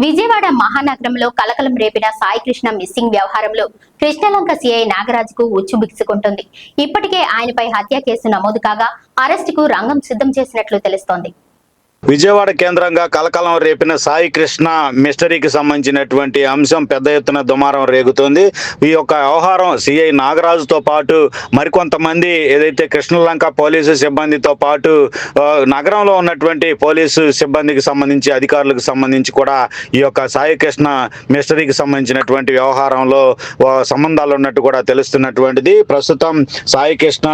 విజయవాడ మహానగరంలో కలకలం రేపిన సాయికృష్ణ మిస్సింగ్ వ్యవహారంలో కృష్ణలంక సీఐ నాగరాజుకు ఉచ్చు బిగుసుకుంటుంది. ఇప్పటికే ఆయనపై హత్య కేసు నమోదు కాగా అరెస్టుకు రంగం సిద్ధం చేసినట్లు తెలుస్తోంది. విజయవాడ కేంద్రంగా కలకలం రేపిన సాయి కృష్ణ మిస్టరీకి సంబంధించినటువంటి అంశం పెద్ద ఎత్తున దుమారం రేగుతోంది. ఈ యొక్క వ్యవహారం సిఐ నాగరాజుతో పాటు మరికొంతమంది ఏదైతే కృష్ణలంక పోలీసు సిబ్బందితో పాటు నగరంలో ఉన్నటువంటి పోలీసు సిబ్బందికి సంబంధించి అధికారులకు సంబంధించి కూడా ఈ యొక్క సాయి కృష్ణ మిస్టరీకి సంబంధించినటువంటి వ్యవహారంలో సంబంధాలు ఉన్నట్టు కూడా తెలుస్తున్నటువంటిది. ప్రస్తుతం సాయి కృష్ణ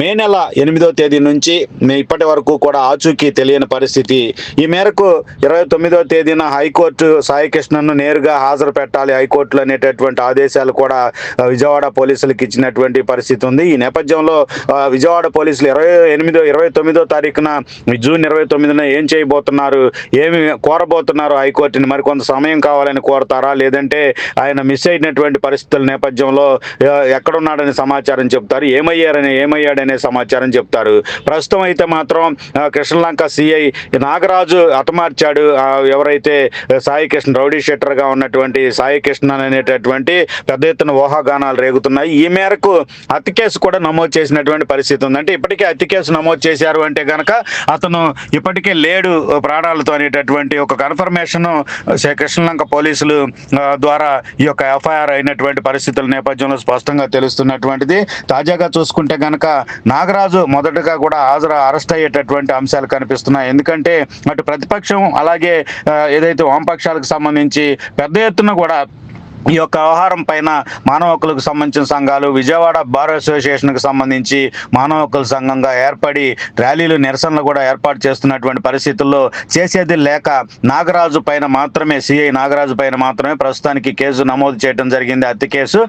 మే నెల 8వ తేదీ నుంచి ఇప్పటి వరకు కూడా ఆచూకీ తెలియని పరిస్థితి. ఈ మేరకు 29వ తేదీన హైకోర్టు సాయి కృష్ణను నేరుగా హాజరు పెట్టాలి హైకోర్టులో అనేటటువంటి ఆదేశాలు కూడా విజయవాడ పోలీసులకు ఇచ్చినటువంటి పరిస్థితి ఉంది. ఈ నేపథ్యంలో విజయవాడ పోలీసులు 29వ తారీఖున జూన్ 29న ఏం చేయబోతున్నారు, ఏమి కోరబోతున్నారు హైకోర్టుని, మరికొంత సమయం కావాలని కోరతారా, లేదంటే ఆయన మిస్ అయినటువంటి పరిస్థితుల నేపథ్యంలో ఎక్కడున్నాడనే సమాచారం చెప్తారు, ఏమయ్యాడనే సమాచారం చెప్తారు. ప్రస్తుతం అయితే మాత్రం కృష్ణలంక సిఐ నాగరాజు హతమార్చాడు ఎవరైతే సాయి కృష్ణ రౌడీ షీటర్ గా ఉన్నటువంటి సాయి కృష్ణ అనేటటువంటి పెద్ద ఎత్తున ఊహాగానాలు రేగుతున్నాయి. ఈ మేరకు హత్య కేసు కూడా నమోదు చేసినటువంటి పరిస్థితి ఉంది. అంటే ఇప్పటికే హత్య కేసు నమోదు చేశారు అంటే కనుక అతను ఇప్పటికే లేడు ప్రాణాలతో అనేటటువంటి ఒక కన్ఫర్మేషన్ కృష్ణలంక పోలీసులు ద్వారా ఈ యొక్క ఎఫ్ఐఆర్ అయినటువంటి పరిస్థితుల నేపథ్యంలో స్పష్టంగా తెలుస్తున్నటువంటిది. తాజాగా చూసుకుంటే కనుక నాగరాజు మొదటగా కూడా అరెస్ట్ అయ్యేటటువంటి అంశాలు కనిపిస్తున్నాయి. ఎందుకంటే అటు ప్రతిపక్షం అలాగే ఏదైతే వామపక్షాలకు సంబంధించి పెద్ద ఎత్తున కూడా ఈ యొక్క వ్యవహారం పైన మానవ హక్కులకు సంబంధించిన సంఘాలు విజయవాడ బార్ అసోసియేషన్కి సంబంధించి మానవ హక్కుల సంఘంగా ఏర్పడి ర్యాలీలు నిరసనలు కూడా ఏర్పాటు చేస్తున్నటువంటి పరిస్థితుల్లో చేసేది లేక నాగరాజు పైన మాత్రమే సిఐ నాగరాజు పైన మాత్రమే ప్రస్తుతానికి కేసు నమోదు చేయడం జరిగింది, హత్య కేసు.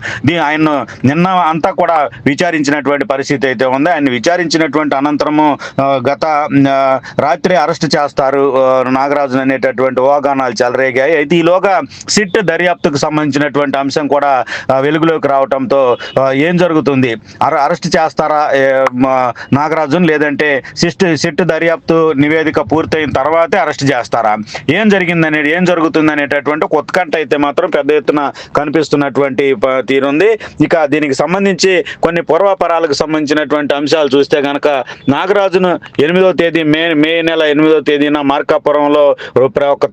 ఆయన్ను నిన్న అంతా కూడా విచారించినటువంటి పరిస్థితి అయితే ఉంది. ఆయన విచారించినటువంటి అనంతరము గత రాత్రి అరెస్ట్ చేస్తారు నాగరాజు అనేటటువంటి ఊహాగానాలు చెలరేగాయి. అయితే ఈలోగా సిట్ దర్యాప్తుకు సంబంధించిన అంశం కూడా వెలుగులోకి రావడంతో ఏం జరుగుతుంది, అరెస్ట్ చేస్తారా నాగరాజును, లేదంటే సిట్ దర్యాప్తు నివేదిక పూర్తయిన తర్వాతే అరెస్ట్ చేస్తారా, ఏం జరుగుతుంది అనేటటువంటి ఉత్కంఠ అయితే మాత్రం పెద్ద ఎత్తున కనిపిస్తున్నటువంటి తీరుంది. ఇక దీనికి సంబంధించి కొన్ని పూర్వాపరాలకు సంబంధించినటువంటి అంశాలు చూస్తే కనుక నాగరాజును 8వ తేదీ మే నెల 8వ తేదీన మార్కాపురంలో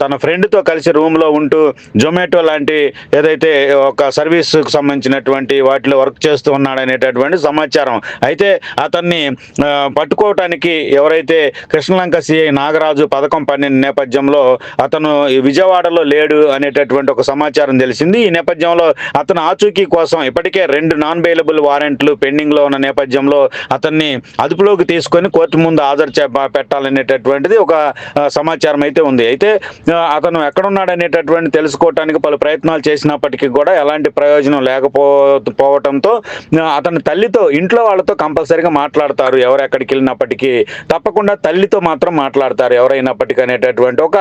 తన ఫ్రెండ్తో కలిసి రూమ్లో ఉంటూ జొమాటో లాంటి ఏదైతే ఒక సర్వీస్కు సంబంధించినటువంటి వాటిలో వర్క్ చేస్తూ ఉన్నాడనేటటువంటి సమాచారం. అయితే అతన్ని పట్టుకోవటానికి ఎవరైతే కృష్ణలంక సిఐ నాగరాజు పథకం పన్నిన నేపథ్యంలో అతను విజయవాడలో లేడు అనేటటువంటి ఒక సమాచారం తెలిసింది. ఈ నేపథ్యంలో అతను ఆచూకీ కోసం ఇప్పటికే 2 నాన్ బెయిలబుల్ వారెంట్లు పెండింగ్లో ఉన్న నేపథ్యంలో అతన్ని అదుపులోకి తీసుకొని కోర్టు ముందు హాజరు పెట్టాలనేటటువంటిది ఒక సమాచారం అయితే ఉంది. అయితే అతను ఎక్కడున్నాడనేటటువంటి తెలుసుకోవటానికి పలు ప్రయత్నాలు చేసినప్పటికీ కూడా ఎలాంటి ప్రయోజనం లేకపోవటంతో అతని తల్లితో ఇంట్లో వాళ్ళతో కంపల్సరీగా మాట్లాడతారు. ఎవరు ఎక్కడికి వెళ్ళినప్పటికీ తప్పకుండా తల్లితో మాత్రం మాట్లాడతారు ఎవరైనప్పటికీ అనేటటువంటి ఒక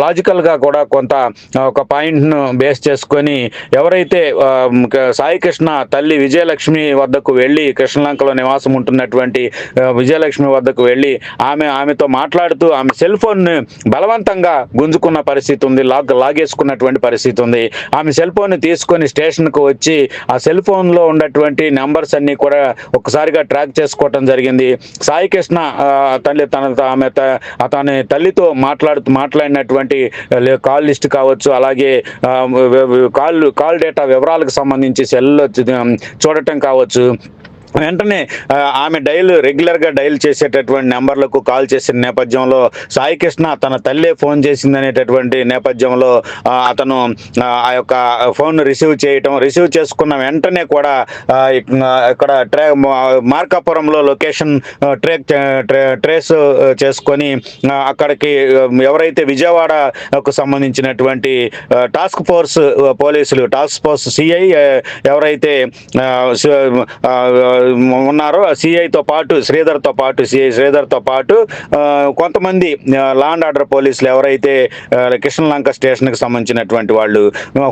లాజికల్గా కూడా కొంత ఒక పాయింట్ను బేస్ చేసుకొని ఎవరైతే సాయి కృష్ణ తల్లి విజయలక్ష్మి వద్దకు వెళ్ళి కృష్ణలంకలో నివాసం ఉంటున్నటువంటి విజయలక్ష్మి వద్దకు వెళ్ళి ఆమెతో మాట్లాడుతూ ఆమె సెల్ ఫోన్ను బలవంతంగా గుంజుకున్న పరిస్థితి ఉంది, లాగేసుకున్నటువంటి పరిస్థితి ఉంది. ఆమె సెల్ ఫోన్ తీసుకొని స్టేషన్కు వచ్చి ఆ సెల్ ఫోన్లో ఉన్నటువంటి నెంబర్స్ అన్ని కూడా ఒక్కసారిగా ట్రాక్ చేసుకోవటం జరిగింది. సాయి కృష్ణ అతని తల్లితో మాట్లాడినటువంటి కాల్ లిస్ట్ కావచ్చు, అలాగే కాల్ డేటా వివరాలకు సంబంధించి సెల్లో చూడటం కావచ్చు, వెంటనే ఆమె రెగ్యులర్గా డైల్ చేసేటటువంటి నెంబర్లకు కాల్ చేసిన నేపథ్యంలో సాయి కృష్ణ తన తల్లే ఫోన్ చేసిందనేటటువంటి నేపథ్యంలో అతను ఆ యొక్క ఫోన్ రిసీవ్ చేసుకున్న వెంటనే కూడా ఇక్కడ మార్కాపురంలో లొకేషన్ ట్రేస్ చేసుకొని అక్కడికి ఎవరైతే విజయవాడకు సంబంధించినటువంటి టాస్క్ ఫోర్స్ సిఐ ఎవరైతే ఉన్నారో సిఐతో పాటు సిఐ శ్రీధర్తో పాటు కొంతమంది లా అండ్ ఆర్డర్ పోలీసులు ఎవరైతే కృష్ణలంక స్టేషన్కి సంబంధించినటువంటి వాళ్ళు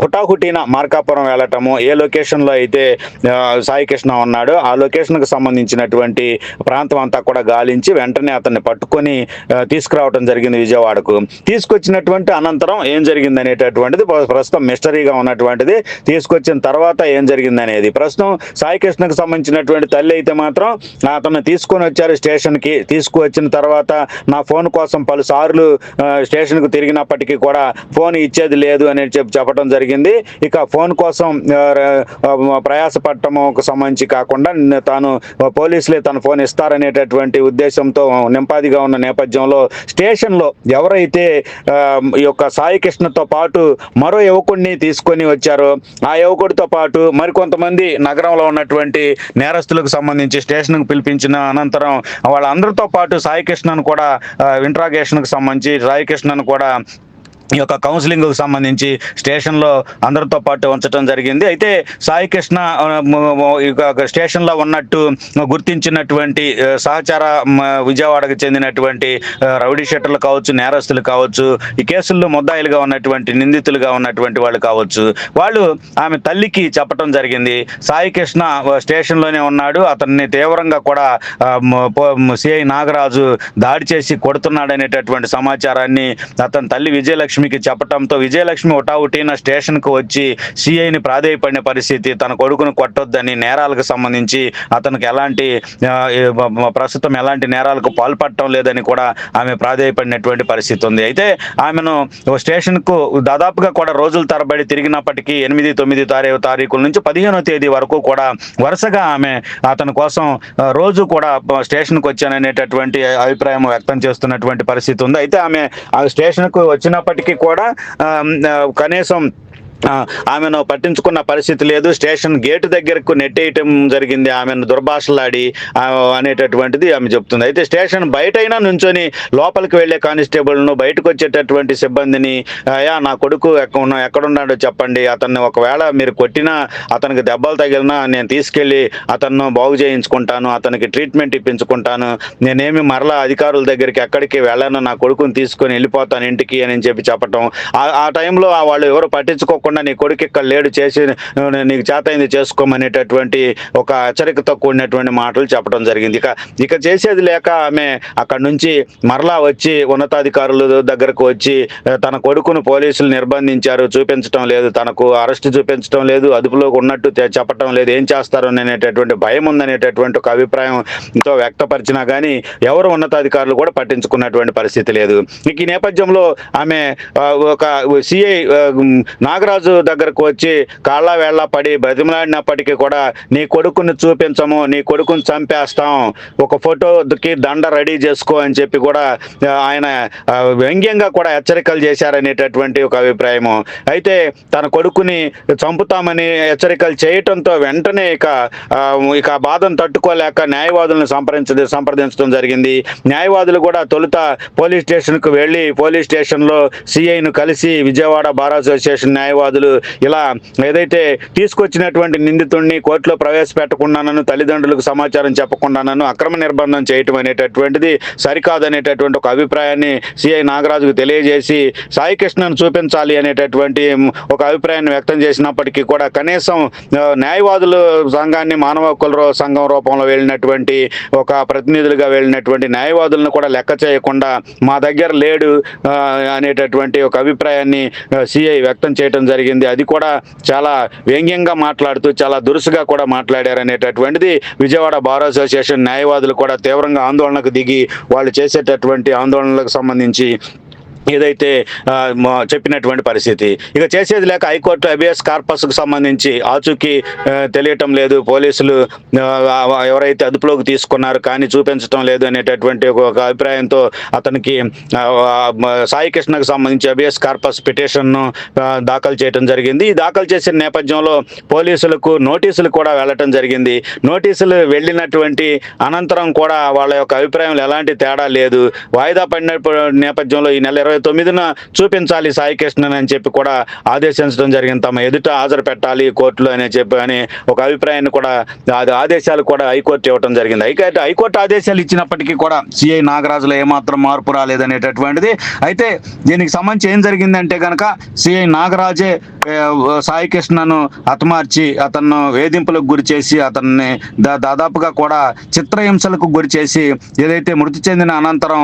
హుటాహుటీన మార్కాపురం వెళ్ళటము, ఏ లొకేషన్లో అయితే సాయి కృష్ణ ఉన్నాడో ఆ లొకేషన్కి సంబంధించినటువంటి ప్రాంతం అంతా కూడా గాలించి వెంటనే అతన్ని పట్టుకొని తీసుకురావడం జరిగింది విజయవాడకు. తీసుకొచ్చినటువంటి అనంతరం ఏం జరిగింది అనేటటువంటిది ప్రస్తుతం మిస్టరీగా ఉన్నటువంటిది. తీసుకొచ్చిన తర్వాత ఏం జరిగింది అనేది ప్రస్తుతం సాయి కృష్ణకు సంబంధించినటువంటి తల్లి అయితే మాత్రం అతను తీసుకొని వచ్చారు స్టేషన్కి. తీసుకువచ్చిన తర్వాత నా ఫోన్ కోసం పలుసార్లు స్టేషన్కు తిరిగినప్పటికీ కూడా ఫోన్ ఇచ్చేది లేదు అని చెప్పడం జరిగింది. ఇక ఫోన్ కోసం ప్రయాసపడటముకు సంబంధించి కాకుండా తాను పోలీసులే తన ఫోన్ ఇస్తారనేటటువంటి ఉద్దేశంతో నింపాదిగా ఉన్న నేపథ్యంలో స్టేషన్లో ఎవరైతే ఈ యొక్క సాయి కృష్ణతో పాటు మరో యువకుడిని తీసుకొని వచ్చారో ఆ యువకుడితో పాటు మరికొంతమంది నగరంలో ఉన్నటువంటి నేరస్తులకు సంబంధించి స్టేషన్కు పిలిపించిన అనంతరం వాళ్ళందరితో పాటు సాయి కృష్ణను కూడా ఇంట్రాగేషన్కు సంబంధించి సాయి కృష్ణను కూడా ఈ యొక్క కౌన్సిలింగ్కు సంబంధించి స్టేషన్లో అందరితో పాటు ఉంచడం జరిగింది. అయితే సాయి కృష్ణ స్టేషన్లో ఉన్నట్టు గుర్తించినటువంటి సహచార విజయవాడకు చెందినటువంటి రౌడీ షీటర్లు కావచ్చు, నేరస్తులు కావచ్చు, ఈ కేసుల్లో ముద్దాయిలుగా ఉన్నటువంటి నిందితులుగా ఉన్నటువంటి వాళ్ళు కావచ్చు, వాళ్ళు ఆమె తల్లికి చెప్పడం జరిగింది. సాయి కృష్ణ స్టేషన్లోనే ఉన్నాడు, అతన్ని తీవ్రంగా కూడా సిఐ నాగరాజు దాడి చేసి కొడుతున్నాడు అనేటటువంటి సమాచారాన్ని అతని తల్లి విజయలక్ష్మికి చెప్పడంతో విజయలక్ష్మి హుటాహుటీన స్టేషన్కు వచ్చి సిఐని ప్రాధేయపడిన పరిస్థితి. తన కొడుకును కొట్టొద్దని, నేరాలకు సంబంధించి అతనికి ప్రస్తుతం ఎలాంటి నేరాలకు పాల్పడటం లేదని కూడా ఆమె ప్రాధేయపడినటువంటి పరిస్థితి ఉంది. అయితే ఆమెను స్టేషన్కు దాదాపుగా కూడా రోజుల తరబడి తిరిగినప్పటికీ 8, 9 తారీఖుల నుంచి 15వ తేదీ వరకు కూడా వరుసగా ఆమె అతని కోసం రోజు కూడా స్టేషన్కు వచ్చాననేటటువంటి అభిప్రాయం వ్యక్తం చేస్తున్నటువంటి పరిస్థితి ఉంది. అయితే ఆమె ఆ స్టేషన్కు వచ్చినప్పటికీ కూడా కనీసం ఆమెను పట్టించుకున్న పరిస్థితి లేదు. స్టేషన్ గేటు దగ్గరకు నెట్టేయటం జరిగింది, ఆమెను దుర్భాషలాడి అనేటటువంటిది ఆమె చెప్తుంది. అయితే స్టేషన్ బయటైనా నుంచొని లోపలికి వెళ్లే కానిస్టేబుల్ను, బయటకు వచ్చేటటువంటి సిబ్బందిని అయ్యా నా కొడుకు ఎక్కడున్నాడో చెప్పండి, అతన్ని ఒకవేళ మీరు కొట్టినా అతనికి దెబ్బలు తగిలినా నేను తీసుకెళ్ళి అతన్ని బాగు చేయించుకుంటాను, అతనికి ట్రీట్మెంట్ ఇప్పించుకుంటాను, నేనేమి మరలా అధికారుల దగ్గరికి ఎక్కడికి వెళ్ళను, నా కొడుకుని తీసుకొని వెళ్ళిపోతాను ఇంటికి అని చెప్పి చెప్పటం. ఆ టైంలో వాళ్ళు ఎవరు పట్టించుకోకుండా నీ కొడుకు ఇక్కడ లేడు, చేసి నీకు చేతైంది చేసుకోమనేటటువంటి ఒక హెచ్చరికతో కూడినటువంటి మాటలు చెప్పడం జరిగింది. ఇక చేసేది లేక ఆమె అక్కడి నుంచి మరలా వచ్చి ఉన్నతాధికారుల దగ్గరకు వచ్చి తన కొడుకును పోలీసులు నిర్బంధించారు, చూపించడం లేదు, తనకు అరెస్ట్ చూపించడం లేదు, అదుపులో ఉన్నట్టు చెప్పడం లేదు, ఏం చేస్తారు అనేటటువంటి భయం ఉందనేటటువంటి ఒక అభిప్రాయంతో వ్యక్తపరిచినా కానీ ఎవరు ఉన్నతాధికారులు కూడా పట్టించుకున్నటువంటి పరిస్థితి లేదు. ఇక ఈ నేపథ్యంలో ఆమె ఒక సిఐ నాగరాజు దగ్గరకు వచ్చి కాళ్ళ వేళ్ళ పడి బ్రతిమలాడినప్పటికీ కూడా నీ కొడుకుని చూపించము, నీ కొడుకుని చంపేస్తాం, ఒక ఫోటోకి దండ రెడీ చేసుకో అని చెప్పి కూడా ఆయన వ్యంగ్యంగా కూడా హెచ్చరికలు చేశారనేటటువంటి ఒక అభిప్రాయము. అయితే తన కొడుకుని చంపుతామని హెచ్చరికలు చేయటంతో వెంటనే ఇక బాధను తట్టుకోలేక న్యాయవాదులను సంప్రదించడం జరిగింది. న్యాయవాదులు కూడా తొలుత పోలీస్ స్టేషన్కు వెళ్ళి పోలీస్ స్టేషన్లో సిఐను కలిసి విజయవాడ బార్ అసోసియేషన్ న్యాయవాదులు ఇలా ఏదైతే తీసుకొచ్చినటువంటి నిందితుడిని కోర్టులో ప్రవేశపెట్టకుండానను, తల్లిదండ్రులకు సమాచారం చెప్పకుండానను అక్రమ నిర్బంధం చేయటం అనేటటువంటిది సరికాదనేటటువంటి ఒక అభిప్రాయాన్ని సిఐ నాగరాజుకు తెలియజేసి సాయి కృష్ణను చూపించాలి అనేటటువంటి ఒక అభిప్రాయాన్ని వ్యక్తం చేసినప్పటికీ కూడా కనీసం న్యాయవాదుల సంఘాన్ని మానవ హక్కుల సంఘం రూపంలో వెళ్ళినటువంటి ఒక ప్రతినిధులుగా వెళ్ళినటువంటి న్యాయవాదులను కూడా లెక్క చేయకుండా మా దగ్గర లేడు అనేటటువంటి ఒక అభిప్రాయాన్ని సిఐ వ్యక్తం చేయడం జరిగింది. అది కూడా చాలా వ్యంగ్యంగా మాట్లాడుతూ చాలా దురుసుగా కూడా మాట్లాడారనేటటువంటిది విజయవాడ బార్ అసోసియేషన్ న్యాయవాదులు కూడా తీవ్రంగా ఆందోళనకు దిగి వాళ్ళు చేసేటటువంటి ఆందోళనలకు సంబంధించి ఏదైతే చెప్పినటువంటి పరిస్థితి. ఇక చేసేది లేక హైకోర్టు హెబియస్ కార్పస్కు సంబంధించి ఆచూకీ తెలియటం లేదు, పోలీసులు ఎవరైతే అదుపులోకి తీసుకున్నారు కానీ చూపించడం లేదు అనేటటువంటి ఒక అభిప్రాయంతో అతనికి సాయి కృష్ణకు సంబంధించి హెబియస్ కార్పస్ పిటిషన్ను దాఖలు చేయడం జరిగింది. ఈ దాఖలు చేసిన నేపథ్యంలో పోలీసులకు నోటీసులు కూడా వెళ్ళటం జరిగింది. నోటీసులు వెళ్ళినటువంటి అనంతరం కూడా వాళ్ళ యొక్క అభిప్రాయంలో ఎలాంటి తేడా లేదు. వాయిదా పడిన నేపథ్యంలో ఈ నెల 29న చూపించాలి సాయి కృష్ణన్ అని చెప్పి కూడా ఆదేశించడం జరిగింది. తమ ఎదుట హాజరు పెట్టాలి కోర్టులో అని చెప్పి అని ఒక అభిప్రాయాన్ని కూడా ఆదేశాలు కూడా హైకోర్టు ఇవ్వడం జరిగింది. హైకోర్టు ఆదేశాలు ఇచ్చినప్పటికీ కూడా సిఐ నాగరాజులో ఏమాత్రం మార్పు రాలేదనేటటువంటిది. అయితే దీనికి సంబంధించి ఏం జరిగిందంటే కనుక సిఐ నాగరాజే సాయి కృష్ణను హతమార్చి అతను వేధింపులకు గురి చేసి అతన్ని దాదాపుగా కూడా చిత్రహింసలకు గురి చేసి ఏదైతే మృతి చెందిన అనంతరం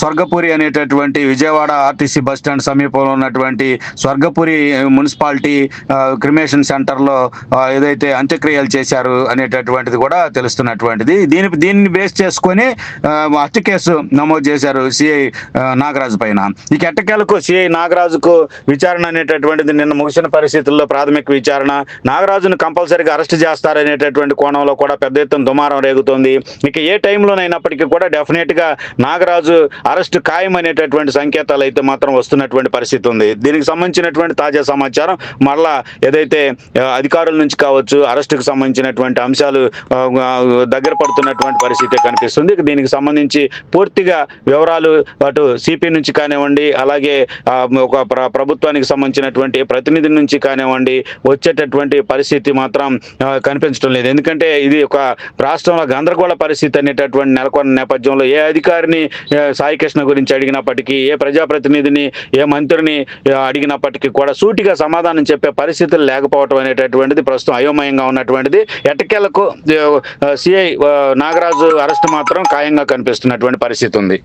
స్వర్గపురి అనేటటువంటి విజయవాడ ఆర్టీసీ బస్ స్టాండ్ సమీపంలో ఉన్నటువంటి స్వర్గపురి మున్సిపాలిటీ క్రిమేషన్ సెంటర్లో ఏదైతే అంత్యక్రియలు చేశారు అనేటటువంటిది కూడా తెలుస్తున్నటువంటిది. దీన్ని బేస్ చేసుకొని హత్య కేసు నమోదు చేశారు సిఐ నాగరాజు పైన. ఈ ఎట్టకేలకు సిఐ నాగరాజుకు విచారణ అనేటటువంటిది నిన్న ముగిసిన పరిస్థితుల్లో ప్రాథమిక విచారణ. నాగరాజును కంపల్సరీగా అరెస్ట్ చేస్తారనేటటువంటి కోణంలో కూడా పెద్ద ఎత్తున దుమారం రేగుతోంది. ఇక ఏ టైంలోనైనప్పటికీ కూడా డెఫినెట్ గా నాగరాజు అరెస్ట్ ఖాయం అనేటటువంటి సంకేతాలు అయితే మాత్రం వస్తున్నటువంటి పరిస్థితి ఉంది. దీనికి సంబంధించినటువంటి తాజా సమాచారం మళ్ళా ఏదైతే అధికారుల నుంచి కావచ్చు అరెస్టుకు సంబంధించినటువంటి అంశాలు దగ్గర పడుతున్నటువంటి పరిస్థితి కనిపిస్తుంది. దీనికి సంబంధించి పూర్తిగా వివరాలు అటు సిపి నుంచి కానివ్వండి, అలాగే ఒక ప్రభుత్వానికి సంబంధించినటువంటి ప్రతినిధి నుంచి కానివ్వండి వచ్చేటటువంటి పరిస్థితి మాత్రం కనిపించడం లేదు. ఎందుకంటే ఇది ఒక రాష్ట్రంలో గందరగోళ పరిస్థితి అనేటటువంటి నెలకొన్న నేపథ్యంలో ఏ అధికారిని సాయి కృష్ణ గురించి అడిగినప్పటికీ, ఏ ప్రజాప్రతినిధిని, ఏ మంత్రిని అడిగినప్పటికీ కూడా సూటిగా సమాధానం చెప్పే పరిస్థితులు లేకపోవడం అనేటటువంటిది ప్రస్తుతం అయోమయంగా ఉన్నటువంటిది. ఎట్టకేలకు సిఐ నాగరాజు అరెస్ట్ మాత్రం ఖాయంగా కనిపిస్తున్నటువంటి పరిస్థితి ఉంది.